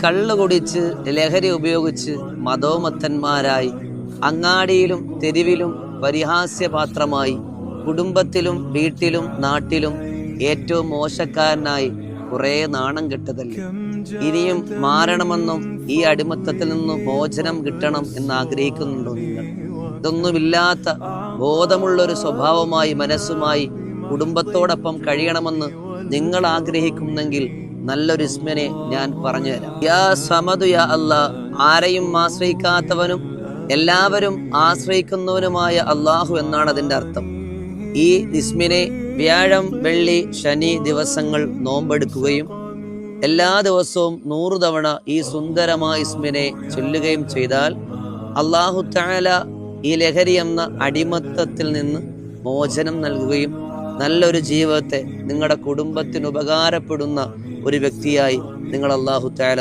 കള്ളു കുടിച്ച് ലഹരി ഉപയോഗിച്ച് മതോമത്തന്മാരായി അങ്ങാടിയിലും തെരുവിലും പരിഹാസ്യപാത്രമായി കുടുംബത്തിലും വീട്ടിലും നാട്ടിലും ഏറ്റവും മോശക്കാരനായി കുറെ നാണം കെട്ടതല്ലേ. ഇനിയും മാറണമെന്നും ഈ അടിമത്തത്തിൽ നിന്നും മോചനം കിട്ടണം എന്ന് ആഗ്രഹിക്കുന്നുണ്ടോ നിങ്ങൾ? ഇതൊന്നുമില്ലാത്ത ബോധമുള്ളൊരു സ്വഭാവമായി മനസ്സുമായി കുടുംബത്തോടൊപ്പം കഴിയണമെന്ന് നിങ്ങൾ ആഗ്രഹിക്കുന്നെങ്കിൽ നല്ലൊരു ഇസ്മിനെ ഞാൻ പറഞ്ഞു തരാം. യാ സമദു യാ അല്ലാ, ആരെയും ആശ്രയിക്കാത്തവനും എല്ലാവരും ആശ്രയിക്കുന്നവനുമായ അള്ളാഹു എന്നാണ് അതിൻ്റെ അർത്ഥം. ഈ ഇസ്മിനെ വ്യാഴം വെള്ളി ശനി ദിവസങ്ങൾ നോമ്പെടുക്കുകയും എല്ലാ ദിവസവും 100 തവണ ഈ സുന്ദരമായ ഇസ്മിനെ ചൊല്ലുകയും ചെയ്താൽ അല്ലാഹു തആല ഈ ലഹരി എന്ന അടിമത്തത്തിൽ നിന്ന് മോചനം നൽകുകയും നല്ലൊരു ജീവിതത്തെ നിങ്ങളുടെ കുടുംബത്തിന് ഉപകാരപ്പെടുന്ന ഒരു വ്യക്തിയായി നിങ്ങൾ അല്ലാഹു തആല